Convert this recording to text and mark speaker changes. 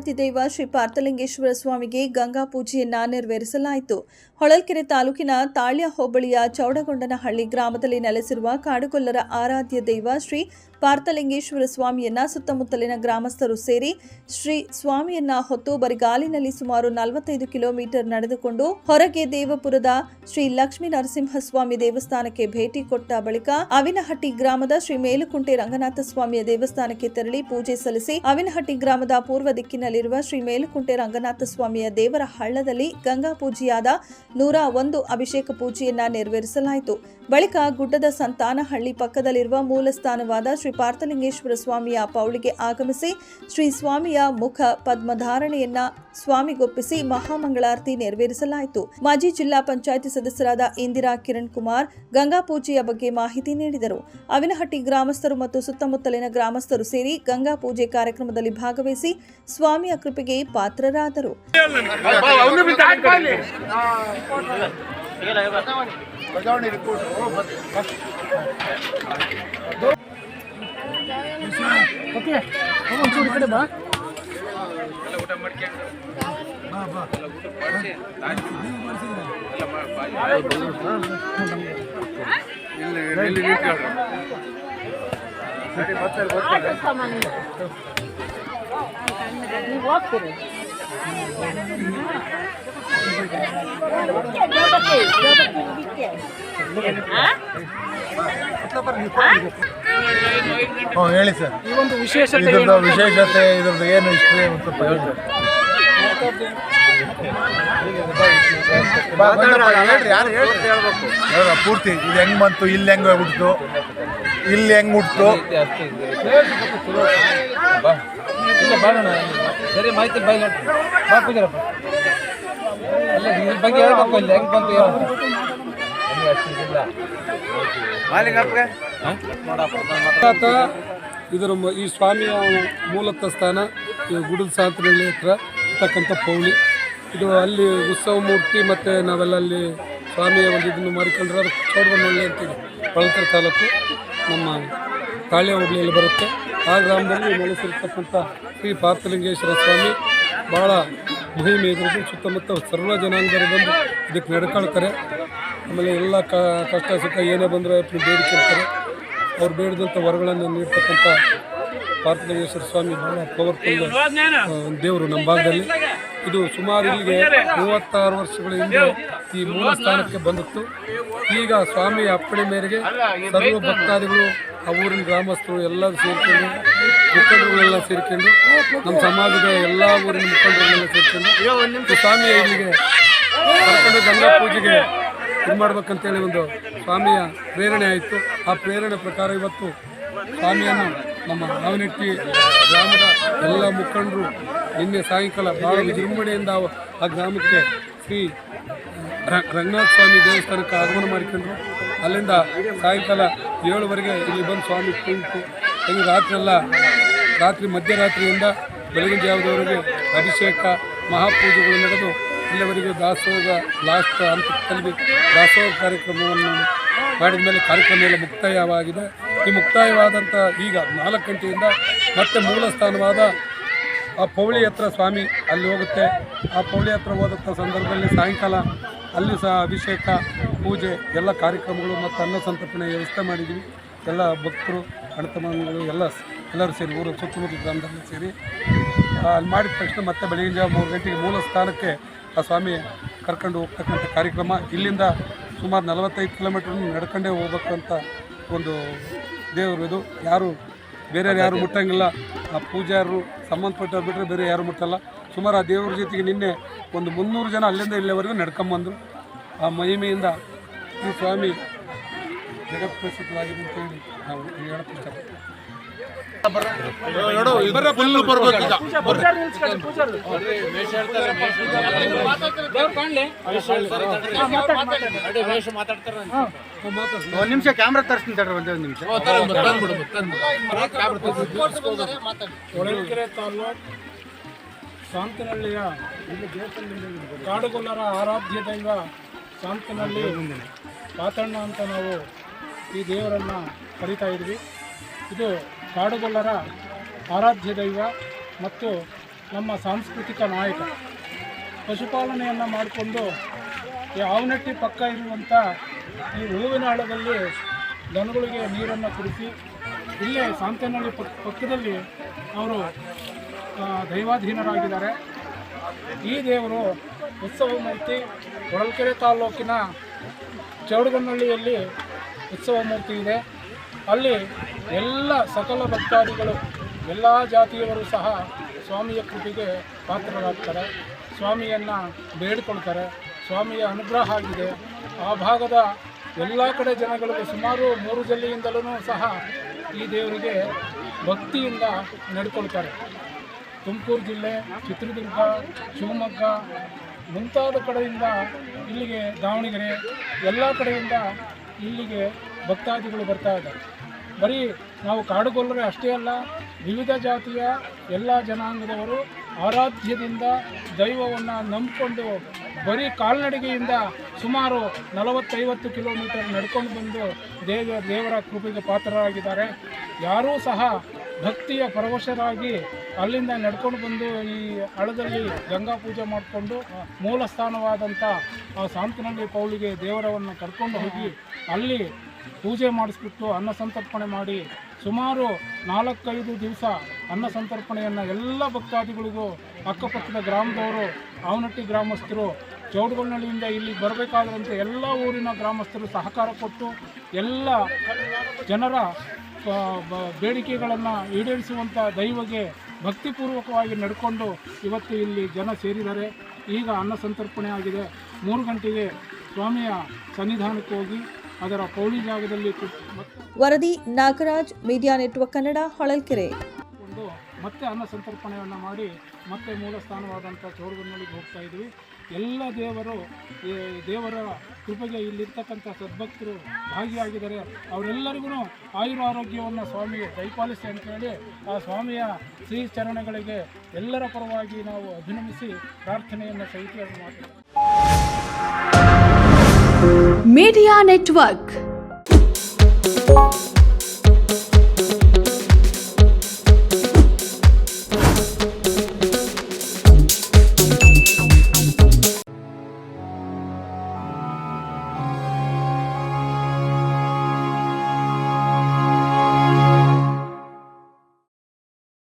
Speaker 1: ಆರಾಧ್ಯ ದೈವ ಶ್ರೀ ಪಾರ್ಥಲಿಂಗೇಶ್ವರ ಸ್ವಾಮಿಗೆ ಗಂಗಾ ಪೂಜೆಯನ್ನ ನೆರವೇರಿಸಲಾಯಿತು. ಹೊಳಲ್ಕೆರೆ ತಾಲೂಕಿನ ತಾಳ್ಯ ಹೋಬಳಿಯ ಚೌಡಗೊಂಡನಹಳ್ಳಿ ಗ್ರಾಮದಲ್ಲಿ ನೆಲೆಸಿರುವ ಕಾಡುಗೊಲ್ಲರ ಆರಾಧ್ಯ ದೈವ ಶ್ರೀ ಪಾರ್ಥಲಿಂಗೇಶ್ವರ ಸ್ವಾಮಿಯನ್ನ ಸುತ್ತಮುತ್ತಲಿನ ಗ್ರಾಮಸ್ಥರು ಸೇರಿ ಶ್ರೀ ಸ್ವಾಮಿಯನ್ನ ಹೊತ್ತು ಬರಿಗಾಲಿನಲ್ಲಿ ಸುಮಾರು 45 ಕಿಲೋಮೀಟರ್ ನಡೆದುಕೊಂಡು ಹೊರಗೆ ದೇವಪುರದ ಶ್ರೀ ಲಕ್ಷ್ಮೀ ನರಸಿಂಹಸ್ವಾಮಿ ದೇವಸ್ಥಾನಕ್ಕೆ ಭೇಟಿ ಕೊಟ್ಟ ಬಳಿಕ ಅವಿನಹಟ್ಟಿ ಗ್ರಾಮದ ಶ್ರೀ ಮೇಲುಕುಂಟೆ ರಂಗನಾಥ ಸ್ವಾಮಿಯ ದೇವಸ್ಥಾನಕ್ಕೆ ತೆರಳಿ ಪೂಜೆ ಸಲ್ಲಿಸಿ ಅವಿನಹಟ್ಟಿ ಗ್ರಾಮದ ಪೂರ್ವ ದಿಕ್ಕಿನಲ್ಲಿರುವ ಶ್ರೀ ಮೇಲುಕುಂಟೆ ರಂಗನಾಥ ಸ್ವಾಮಿಯ ದೇವರ ಹಳ್ಳದಲ್ಲಿ ಗಂಗಾ ಪೂಜೆಯಾದ 101 ಅಭಿಷೇಕ ಪೂಜೆಯನ್ನ ನೆರವೇರಿಸಲಾಯಿತು. ಬಳಿಕ ಗುಡ್ಡದ ಸಂತಾನಹಳ್ಳಿ ಪಕ್ಕದಲ್ಲಿರುವ ಮೂಲ ಸ್ಥಾನವಾದ ಶ್ರೀ ಪಾರ್ಥಲಿಂಗೇಶ್ವರ ಸ್ವಾಮಿಯ ಪೌಳಿಗೆ ಆಗಮಿಸಿ ಶ್ರೀ ಸ್ವಾಮಿಯ ಮುಖ ಪದ್ಮಧಾರಣೆಯನ್ನ ಸ್ವಾಮಿಗೊಪ್ಪಿಸಿ ಮಹಾಮಂಗಳಾರತಿ ನೆರವೇರಿಸಲಾಯಿತು. ಮಾಜಿ ಜಿಲ್ಲಾ ಪಂಚಾಯಿತಿ ಸದಸ್ಯರಾದ ಇಂದಿರಾ ಕಿರಣ್ ಕುಮಾರ್ ಗಂಗಾ ಪೂಜೆಯ ಬಗ್ಗೆ ಮಾಹಿತಿ ನೀಡಿದರು. ಅವಿನಹಟ್ಟಿ ಗ್ರಾಮಸ್ಥರು ಮತ್ತು ಸುತ್ತಮುತ್ತಲಿನ ಗ್ರಾಮಸ್ಥರು ಸೇರಿ ಗಂಗಾ ಪೂಜೆ ಕಾರ್ಯಕ್ರಮದಲ್ಲಿ ಭಾಗವಹಿಸಿ ಸ್ವಾಮಿಯ ಕೃಪೆಗೆ ಪಾತ್ರರಾದರು.
Speaker 2: ಹೇಳಿ ಸರ್, ಈ ಒಂದು ವಿಶೇಷತೆ ಇದ್ರದ್ದು ಏನು ಹಿಸ್ಟ್ರಿ ಅಂತ ಪೂರ್ತಿ ಇದು ಹೆಂಗ್ ಬಂತು, ಇಲ್ಲಿ ಹೆಂಗ್ ಹುಟ್ಟಿತು, ಇಲ್ಲಿ ಹೆಂಗ್ ಹುಟ್ಟಿತು
Speaker 3: ಸರಿ ಮಾಹಿತಿ ಪೂಜಾರಪ್ಪ ಬಗ್ಗೆ ಹೇಳ್ಬೇಕು. ಇಲ್ಲಿ ಹೆಂಗ್ ಬಂತು
Speaker 4: ಇದರ ಈ ಸ್ವಾಮಿಯ ಮೂಲತಃ ಸ್ಥಾನ ಗುಡದ ಸಾಂತನಹಳ್ಳಿ ಹತ್ರ ಇರ್ತಕ್ಕಂಥ ಪೌಳಿ. ಇದು ಅಲ್ಲಿ ಉತ್ಸವ ಮೂರ್ತಿ ಮತ್ತು ನಾವೆಲ್ಲ ಅಲ್ಲಿ ಸ್ವಾಮಿಯ ಒಂದು ಇದನ್ನು ಮಾಡಿಕೊಂಡ್ರೆ ಅದು ಚೌಡಗೊಂಡನಹಳ್ಳಿ ಅಂತೀವಿ. ಹೊಳಲ್ಕೆರೆ ತಾಲೂಕು ನಮ್ಮ ತಾಳ್ಯ ಹೋಬಳಿಯಲ್ಲಿ ಬರುತ್ತೆ. ಆ ಗ್ರಾಮದಲ್ಲಿ ನೆಲೆಸಿರ್ತಕ್ಕಂಥ ಶ್ರೀ ಪಾರ್ಥಲಿಂಗೇಶ್ವರ ಸ್ವಾಮಿ ಭಾಳ ಮಹಿಮೆ ಇದ್ರದ್ದು. ಸುತ್ತಮುತ್ತ ಸರ್ವ ಜನಾಂಗರು ಬಂದು ಇದಕ್ಕೆ ನಡ್ಕೊಳ್ತಾರೆ. ಆಮೇಲೆ ಎಲ್ಲ ಕಷ್ಟ ಸುಖ ಏನೇ ಬಂದರೆ ಬೇಡಿಕೆ ಇರ್ತಾರೆ. ಅವ್ರು ಬೇಡಿದಂಥ ವರಗಳನ್ನು ನೀಡ್ತಕ್ಕಂಥ ಪಾರ್ಥಲಿಂಗೇಶ್ವರ ಸ್ವಾಮಿ ಭಾಳ ಪವರ್ಫುಲ್ ದೇವರು ನಮ್ಮ ಭಾಗದಲ್ಲಿ. ಇದು ಸುಮಾರು ಇಲ್ಲಿಗೆ 36 ವರ್ಷಗಳ ಹಿಂದೆ ಈ ಮೂಲ ಸ್ಥಾನಕ್ಕೆ ಬಂದಿತ್ತು. ಈಗ ಸ್ವಾಮಿಯ ಅಪ್ಪಣೆ ಮೇರೆಗೆ ಸರ್ವ ಭಕ್ತಾದಿಗಳು, ಆ ಊರಿನ ಗ್ರಾಮಸ್ಥರು ಎಲ್ಲರೂ ಸೇರಿಕೊಂಡು, ಮುಖಂಡರುಗಳೆಲ್ಲ ಸೇರಿಕೊಂಡು, ನಮ್ಮ ಸಮಾಜದ ಎಲ್ಲ ಊರಿನ ಮುಖಂಡರುಗಳೆಲ್ಲ ಸೇರಿಕೊಂಡು ಸ್ವಾಮಿಯ ಇಲ್ಲಿಗೆ ಕರ್ಕೊಂಡು ಗಂಗಾ ಪೂಜೆಗೆ ಇದು ಮಾಡ್ಬೇಕಂತೇಳಿ ಒಂದು ಸ್ವಾಮಿಯ ಪ್ರೇರಣೆ ಆಯಿತು. ಆ ಪ್ರೇರಣೆ ಪ್ರಕಾರ ಇವತ್ತು ಸ್ವಾಮಿಯನ್ನು ನಮ್ಮ ಅವಿನಹಟ್ಟಿ ಗ್ರಾಮದ ಎಲ್ಲ ಮುಖಂಡರು ನಿನ್ನೆ ಸಾಯಂಕಾಲ ಭಾಳ ವಿಜೃಂಭಣೆಯಿಂದ ಆ ಗ್ರಾಮಕ್ಕೆ ಶ್ರೀ ರಂಗನಾಥ ಸ್ವಾಮಿ ದೇವಸ್ಥಾನಕ್ಕೆ ಆಗಮನ ಮಾಡಿಕೊಂಡ್ರು. ಅಲ್ಲಿಂದ ಸಾಯಂಕಾಲ 7ವರೆಗೆ ಇಲ್ಲಿ ಬಂದು ಸ್ವಾಮಿ ಕುಂತು ರಾತ್ರಿ ಮಧ್ಯರಾತ್ರಿಯಿಂದ ಬೆಳಗಿನ ಜಾವದವರೆಗೆ ಅಭಿಷೇಕ ಮಹಾಪೂಜೆಗಳು ನಡೆದು ಇಲ್ಲಿವರೆಗೆ ದಾಸೋಹ ಲಾಸ್ಟ್ ಹಂತದಲ್ಲಿ ದಾಸೋಹ ಕಾರ್ಯಕ್ರಮವನ್ನು ಮಾಡಿದ ಮೇಲೆ ಕಾರ್ಯಕ್ರಮ ಎಲ್ಲ ಮುಕ್ತಾಯವಾಗಿದೆ. ಈ ಮುಕ್ತಾಯವಾದಂಥ ಈಗ 4 ಗಂಟೆಯಿಂದ ಮತ್ತೆ ಮೂಲ ಸ್ಥಾನವಾದ ಆ ಪೌಳಿ ಹತ್ರ ಸ್ವಾಮಿ ಅಲ್ಲಿ ಹೋಗುತ್ತೆ. ಆ ಪೌಳಿ ಹತ್ರ ಹೋದಂಥ ಸಂದರ್ಭದಲ್ಲಿ ಸಾಯಂಕಾಲ ಅಲ್ಲಿ ಸಹ ಅಭಿಷೇಕ ಪೂಜೆ ಎಲ್ಲ ಕಾರ್ಯಕ್ರಮಗಳು ಮತ್ತು ಅನ್ನ ಸಂತರ್ಪಣೆ ವ್ಯವಸ್ಥೆ ಮಾಡಿದ್ದೀವಿ. ಎಲ್ಲ ಭಕ್ತರು ಅಣ್ಣತಮ್ಮಗಳು ಎಲ್ಲರೂ ಸೇರಿ ಊರು ಸುತ್ತಮುತ್ತ ಗ್ರಾಮದಲ್ಲಿ ಸೇರಿ ಅಲ್ಲಿ ಮಾಡಿದ ತಕ್ಷಣ ಮತ್ತೆ ಬೆಳಗಿನ ಜಾವ 3 ಗಂಟೆಗೆ ಮೂಲ ಸ್ಥಾನಕ್ಕೆ ಆ ಸ್ವಾಮಿ ಕರ್ಕೊಂಡು ಹೋಗ್ತಕ್ಕಂಥ ಕಾರ್ಯಕ್ರಮ. ಇಲ್ಲಿಂದ ಸುಮಾರು 45 ಕಿಲೋಮೀಟರ್ ನಡ್ಕೊಂಡೇ ಹೋಗ್ಬೇಕಂತ ಒಂದು ದೇವರು. ಇದು ಬೇರೆ ಯಾರು ಮುಟ್ಟಂಗಿಲ್ಲ. ಆ ಪೂಜಾರರು ಸಂಬಂಧಪಟ್ಟವ್ರು ಬಿಟ್ಟರೆ ಬೇರೆ ಯಾರು ಮುಟ್ಟಲ್ಲ. ಸುಮಾರು ಆ ದೇವ್ರ ಜೊತೆಗೆ ನಿನ್ನೆ ಒಂದು 300 ಜನ ಅಲ್ಲಿಂದ ಇಲ್ಲಿವರೆಗೂ ನಡ್ಕೊಂಬಂದರು. ಆ ಮಹಿಮೆಯಿಂದ ಈ ಸ್ವಾಮಿ ಜಗತ್ ಪ್ರಸಿದ್ಧವಾಗಿದೆ ಅಂತೇಳಿ ನಾವು ಹೇಳಕ್ಕೆ ಇಷ್ಟಪಡ್ತೀವಿ.
Speaker 2: ಒಂದು ನಿಮಿಷ ಕ್ಯಾಮ್ರಾ ತರಿಸ್ತೀನಿ ತಡ್ರಿ, ಒಂದು ನಿಮಿಷ.
Speaker 4: ಹೊಳಲ್ಕೆರೆ ತಾಲೂಕು ಸಾಂತನಹಳ್ಳಿಯ ಕಾಡುಗೊಲ್ಲರ ಆರಾಧ್ಯ ದೈವ ಸಾಂತನಹಳ್ಳಿ ಪಾತಣ್ಣ ಅಂತ ನಾವು ಈ ದೇವರನ್ನು ಕರೀತಾ ಇದ್ವಿ. ಇದು ಕಾಡುಗೊಲ್ಲರ ಆರಾಧ್ಯ ದೈವ ಮತ್ತು
Speaker 5: ನಮ್ಮ ಸಾಂಸ್ಕೃತಿಕ ನಾಯಕ. ಪಶುಪಾಲನೆಯನ್ನು ಮಾಡಿಕೊಂಡು ಈ ಆವನಟ್ಟಿ ಪಕ್ಕ ಇರುವಂಥ ಈ ಹೂವಿನಾಳದಲ್ಲಿ ದನಗಳಿಗೆ ನೀರನ್ನು ಕುಡಿಸಿ ಇಲ್ಲೇ ಸಾಂತೇನಹಳ್ಳಿ ಪಕ್ಕದಲ್ಲಿ ಅವರು ದೈವಾಧೀನರಾಗಿದ್ದಾರೆ. ಈ ದೇವರು ಉತ್ಸವ ಮೂರ್ತಿ ಹೊಳಲ್ಕೆರೆ ತಾಲೂಕಿನ ಚೌಡಗನಹಳ್ಳಿಯಲ್ಲಿ ಉತ್ಸವ ಮೂರ್ತಿ ಇದೆ. ಅಲ್ಲಿ ಎಲ್ಲ ಸಕಲ ಭಕ್ತಾದಿಗಳು ಎಲ್ಲ ಜಾತಿಯವರು ಸಹ ಸ್ವಾಮಿಯ ಕೃಪೆಗೆ ಪಾತ್ರರಾಗ್ತಾರೆ, ಸ್ವಾಮಿಯನ್ನು ಬೇಡಿಕೊಳ್ತಾರೆ. ಸ್ವಾಮಿಯ ಅನುಗ್ರಹ ಆಗಿದೆ. ಆ ಭಾಗದ ಎಲ್ಲ ಕಡೆ ಜನಗಳಿಗೆ ಸುಮಾರು 3 ಜಿಲ್ಲೆಯಿಂದಲೂ ಸಹ ಈ ದೇವರಿಗೆ ಭಕ್ತಿಯಿಂದ ನಡ್ಕೊಳ್ತಾರೆ. ತುಮಕೂರು ಜಿಲ್ಲೆ, ಚಿತ್ರದುರ್ಗ, ಶಿವಮೊಗ್ಗ ಮುಂತಾದ ಕಡೆಯಿಂದ ಇಲ್ಲಿಗೆ, ದಾವಣಗೆರೆ ಎಲ್ಲ ಕಡೆಯಿಂದ ಇಲ್ಲಿಗೆ ಭಕ್ತಾದಿಗಳು ಬರ್ತಾ ಇದ್ದಾರೆ. ಬರೀ ನಾವು ಕಾಡುಗೊಲ್ಲರೇ ಅಷ್ಟೇ ಅಲ್ಲ, ವಿವಿಧ ಜಾತಿಯ ಎಲ್ಲ ಜನಾಂಗದವರು ಆರಾಧ್ಯದಿಂದ ದೈವವನ್ನು ನಂಬಿಕೊಂಡು ಬರೀ ಕಾಲ್ನಡಿಗೆಯಿಂದ ಸುಮಾರು 40-50 ಕಿಲೋಮೀಟರ್ ನಡ್ಕೊಂಡು ಬಂದು ದೇವರ ಕೃಪೆಗೆ ಪಾತ್ರರಾಗಿದ್ದಾರೆ. ಯಾರೂ ಸಹ ಭಕ್ತಿಯ ಪರವಶರಾಗಿ ಅಲ್ಲಿಂದ ನಡ್ಕೊಂಡು ಬಂದು ಈ ಹಳ್ಳದಲ್ಲಿ ಗಂಗಾ ಪೂಜೆ ಮಾಡಿಕೊಂಡು ಮೂಲ ಸ್ಥಾನವಾದಂಥ ಆ ಸಾಂತೇನಹಳ್ಳಿ ಪೌಳಿಗೆ ದೇವರವನ್ನು ಕರ್ಕೊಂಡು ಹೋಗಿ ಅಲ್ಲಿ ಪೂಜೆ ಮಾಡಿಸ್ಬಿಟ್ಟು ಅನ್ನ ಸಂತರ್ಪಣೆ ಮಾಡಿ ಸುಮಾರು 4-5 ದಿವಸ ಅನ್ನ ಸಂತರ್ಪಣೆಯನ್ನು ಎಲ್ಲ ಭಕ್ತಾದಿಗಳಿಗೂ ಅಕ್ಕಪಕ್ಕದ ಗ್ರಾಮದವರು, ಆವನಟ್ಟಿ ಗ್ರಾಮಸ್ಥರು, ಚೌಡಗನಹಳ್ಳಿಯಿಂದ ಇಲ್ಲಿ ಬರಬೇಕಾದಂಥ ಎಲ್ಲ ಊರಿನ ಗ್ರಾಮಸ್ಥರು ಸಹಕಾರ ಕೊಟ್ಟು ಎಲ್ಲ ಜನರ ಬೇಡಿಕೆಗಳನ್ನು ಈಡೇರಿಸುವಂಥ ದೈವಗೆ ಭಕ್ತಿಪೂರ್ವಕವಾಗಿ ನಡ್ಕೊಂಡು ಇವತ್ತು ಇಲ್ಲಿ ಜನ ಸೇರಿದ್ದಾರೆ. ಈಗ ಅನ್ನ ಸಂತರ್ಪಣೆ ಆಗಿದೆ. 3 ಗಂಟೆಗೆ ಸ್ವಾಮಿಯ ಸನ್ನಿಧಾನಕ್ಕೆ ಹೋಗಿ ಅದರ ಪೌಳಿ ಜಾಗದಲ್ಲಿ
Speaker 1: ವರದಿ ನಾಗರಾಜ್, ಮೀಡಿಯಾ ನೆಟ್ವರ್ಕ್ ಕನ್ನಡ, ಹೊಳಲ್ಕೆರೆ.
Speaker 5: ಮತ್ತೆ ಅನ್ನ ಸಂತರ್ಪಣೆಯನ್ನು ಮಾಡಿ ಮತ್ತೆ ಮೂಲ ಸ್ಥಾನವಾದಂಥ ಚೌಡಗನಹಳ್ಳಿಗೆ ಹೋಗ್ತಾ ಇದ್ವಿ. ಎಲ್ಲ ದೇವರ ಕೃಪೆಗೆ ಇಲ್ಲಿರ್ತಕ್ಕಂಥ ಸದ್ಭಕ್ತರು ಭಾಗಿಯಾಗಿದ್ದಾರೆ. ಅವರೆಲ್ಲರಿಗೂ ಆಯುರಾರೋಗ್ಯವನ್ನು ಸ್ವಾಮಿ ದಯಪಾಲಿಸಿ ಅಂತೇಳಿ ಆ ಸ್ವಾಮಿಯ ಶ್ರೀ ಚರಣಗಳಿಗೆ ಎಲ್ಲರ ಪರವಾಗಿ ನಾವು ಅಭಿನಮಿಸಿ ಪ್ರಾರ್ಥನೆಯನ್ನು ಸಹಿತ ಮಾಡ್ತೀವಿ.
Speaker 6: Media network.